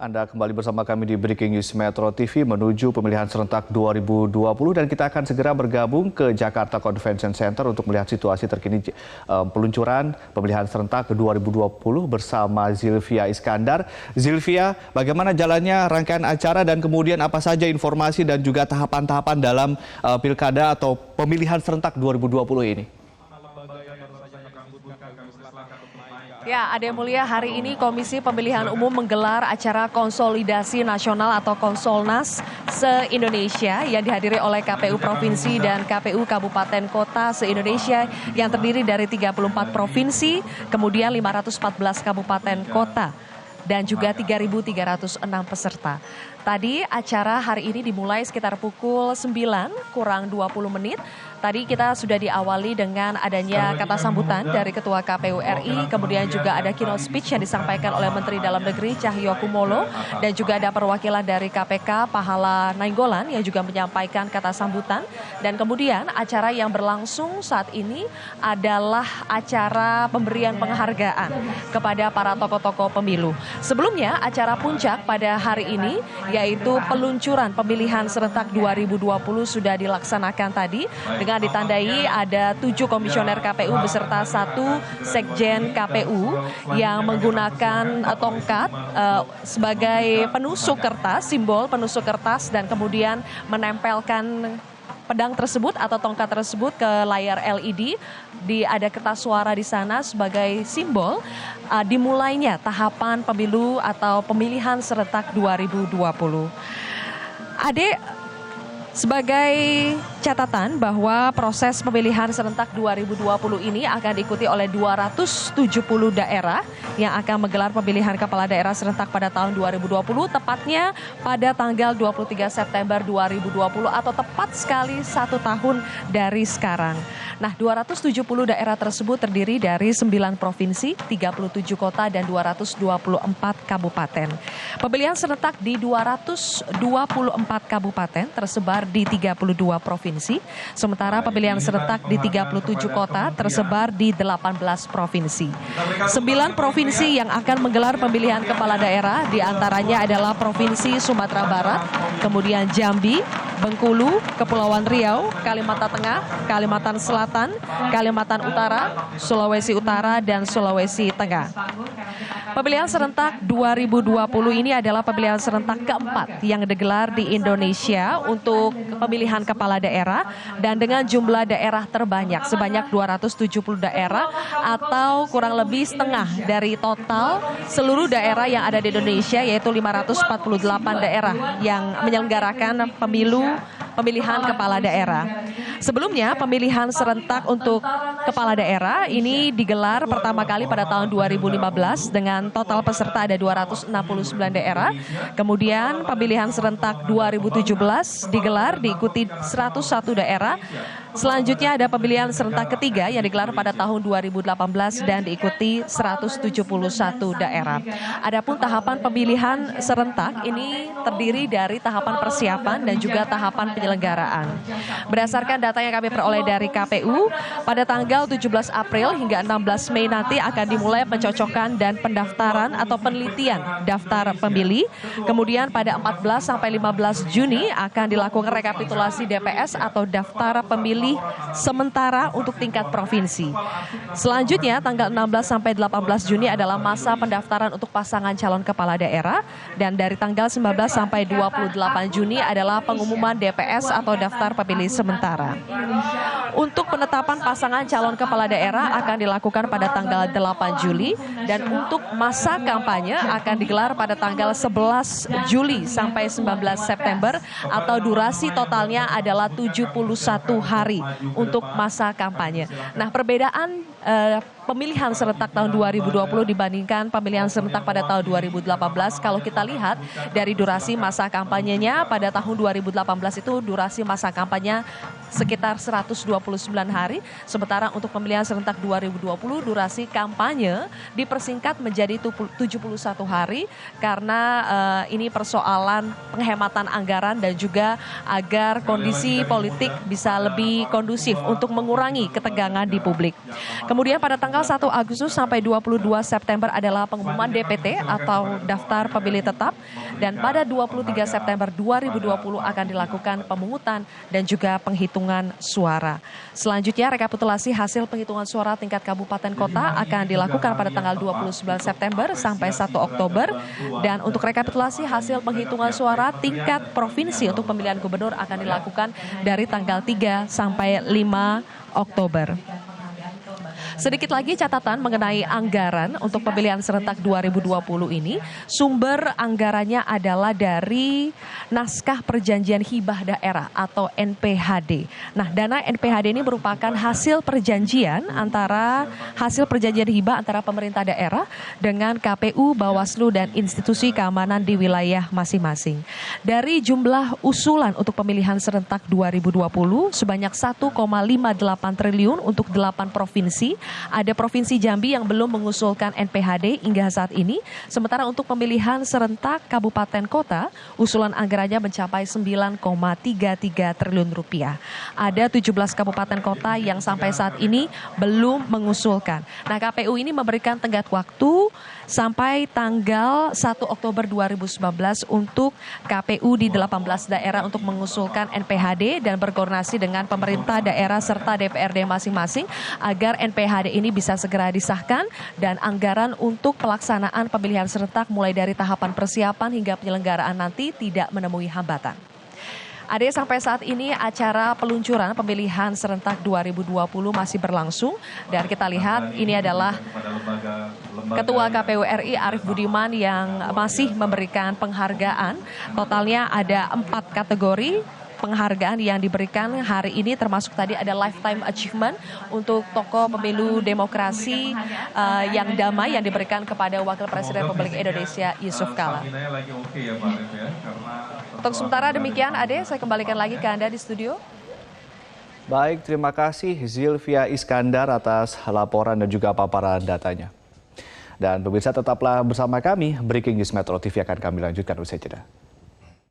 Anda kembali bersama kami di Breaking News Metro TV menuju pemilihan serentak 2020 dan kita akan segera bergabung ke Jakarta Convention Center untuk melihat situasi terkini peluncuran pemilihan serentak 2020 bersama Zilvia Iskandar. Zilvia, bagaimana jalannya rangkaian acara dan kemudian apa saja informasi dan juga tahapan-tahapan dalam pilkada atau pemilihan serentak 2020 ini? Ya, Ade Mulia, hari ini Komisi Pemilihan Umum menggelar acara konsolidasi nasional atau Konsolnas se-Indonesia yang dihadiri oleh KPU Provinsi dan KPU Kabupaten Kota se-Indonesia yang terdiri dari 34 provinsi, kemudian 514 kabupaten kota dan juga 3.306 peserta. Tadi acara hari ini dimulai sekitar pukul 9 kurang 20 menit. Tadi kita sudah diawali dengan adanya kata sambutan dari Ketua KPU RI, kemudian juga ada keynote speech yang disampaikan oleh Menteri Dalam Negeri Cahyokumolo, dan juga ada perwakilan dari KPK Pahala Nainggolan yang juga menyampaikan kata sambutan. Dan kemudian acara yang berlangsung saat ini adalah acara pemberian penghargaan kepada para tokoh-tokoh pemilu. Sebelumnya acara puncak pada hari ini yaitu peluncuran pemilihan serentak 2020 sudah dilaksanakan tadi dengan ditandai ada 7 komisioner KPU beserta 1 sekjen KPU yang menggunakan tongkat sebagai penusuk kertas, simbol penusuk kertas, dan kemudian menempelkan pedang tersebut atau tongkat tersebut ke layar LED. Ada kertas suara di sana sebagai simbol dimulainya tahapan pemilu atau pemilihan serentak 2020. Ade, sebagai catatan bahwa proses pemilihan serentak 2020 ini akan diikuti oleh 270 daerah yang akan menggelar pemilihan kepala daerah serentak pada tahun 2020, tepatnya pada tanggal 23 September 2020 atau tepat sekali 1 tahun dari sekarang. Nah, 270 daerah tersebut terdiri dari 9 provinsi, 37 kota, dan 224 kabupaten. Pemilihan serentak di 224 kabupaten tersebar di 32 provinsi, sementara pemilihan serentak di 37 kota tersebar di 18 provinsi. 9 provinsi yang akan menggelar pemilihan kepala daerah diantaranya adalah Provinsi Sumatera Barat, kemudian Jambi, Bengkulu, Kepulauan Riau, Kalimantan Tengah, Kalimantan Selatan, Kalimantan Utara, Sulawesi Utara, dan Sulawesi Tengah. Pemilihan serentak 2020 ini adalah pemilihan serentak keempat yang digelar di Indonesia untuk pemilihan kepala daerah dan dengan jumlah daerah terbanyak sebanyak 270 daerah atau kurang lebih setengah dari total seluruh daerah yang ada di Indonesia, yaitu 548 daerah yang menyelenggarakan pemilihan kepala daerah. Sebelumnya pemilihan serentak untuk kepala daerah ini digelar pertama kali pada tahun 2015 dengan total peserta ada 269 daerah. Kemudian pemilihan serentak 2017 digelar diikuti 101 daerah. Selanjutnya ada pemilihan serentak ketiga yang digelar pada tahun 2018 dan diikuti 171 daerah. Adapun tahapan pemilihan serentak ini terdiri dari tahapan persiapan dan juga tahapan penyelenggaraan. Berdasarkan data yang kami peroleh dari KPU, pada tanggal 17 April hingga 16 Mei nanti akan dimulai pencocokkan dan pendaftaran atau penelitian daftar pemilih. Kemudian pada 14 sampai 15 Juni akan dilakukan rekapitulasi DPS atau daftar pemilih sementara untuk tingkat provinsi. Selanjutnya tanggal 16 sampai 18 Juni adalah masa pendaftaran untuk pasangan calon kepala daerah, dan dari tanggal 19 sampai 28 Juni adalah pengumuman DPS atau daftar pemilih sementara. Untuk penetapan pasangan calon kepala daerah akan dilakukan pada tanggal 8 Juli dan untuk masa kampanye akan digelar pada tanggal 11 Juli sampai 19 September atau durasi totalnya adalah 71 hari untuk masa kampanye. Nah, perbedaan pemilihan serentak tahun 2020 dibandingkan pemilihan serentak pada tahun 2018, kalau kita lihat dari durasi masa kampanyenya pada tahun 2018 itu durasi masa kampanye sekitar 120 29 hari. Sementara untuk pemilihan serentak 2020 durasi kampanye dipersingkat menjadi 71 hari karena ini persoalan penghematan anggaran dan juga agar kondisi politik bisa lebih kondusif untuk mengurangi ketegangan di publik. Kemudian pada tanggal 1 Agustus sampai 22 September adalah pengumuman DPT atau daftar pemilih tetap, dan pada 23 September 2020 akan dilakukan pemungutan dan juga penghitungan suara. Selanjutnya rekapitulasi hasil penghitungan suara tingkat kabupaten kota akan dilakukan pada tanggal 29 September sampai 1 Oktober, dan untuk rekapitulasi hasil penghitungan suara tingkat provinsi untuk pemilihan gubernur akan dilakukan dari tanggal 3 sampai 5 Oktober. Sedikit lagi catatan mengenai anggaran untuk pemilihan serentak 2020 ini. Sumber anggarannya adalah dari naskah perjanjian hibah daerah atau NPHD. Nah, dana NPHD ini merupakan hasil perjanjian hibah antara pemerintah daerah dengan KPU, Bawaslu, dan institusi keamanan di wilayah masing-masing. Dari jumlah usulan untuk pemilihan serentak 2020 sebanyak 1,58 triliun untuk 8 provinsi. Ada Provinsi Jambi yang belum mengusulkan NPHD hingga saat ini. Sementara untuk pemilihan serentak kabupaten kota, usulan anggarannya mencapai 9,33 triliun rupiah. Ada 17 kabupaten kota yang sampai saat ini belum mengusulkan. Nah, KPU ini memberikan tenggat waktu sampai tanggal 1 Oktober 2019 untuk KPU di 18 daerah untuk mengusulkan NPHD dan berkoordinasi dengan pemerintah daerah serta DPRD masing-masing agar NPHD ini bisa segera disahkan dan anggaran untuk pelaksanaan pemilihan serentak mulai dari tahapan persiapan hingga penyelenggaraan nanti tidak menemui hambatan. Ada sampai saat ini acara peluncuran pemilihan serentak 2020 masih berlangsung, dan kita lihat ini adalah Ketua KPU RI Arief Budiman yang masih memberikan penghargaan. Totalnya ada 4 kategori penghargaan yang diberikan hari ini, termasuk tadi ada Lifetime Achievement untuk tokoh pemilu demokrasi yang damai yang diberikan kepada Wakil Presiden Republik Indonesia Yusuf Kala. Untuk sementara demikian, Ade, saya kembalikan lagi ke Anda di studio. Baik, terima kasih Zilvia Iskandar atas laporan dan juga paparan datanya. Dan pemirsa tetaplah bersama kami, Breaking News Metro TV akan kami lanjutkan usai jeda.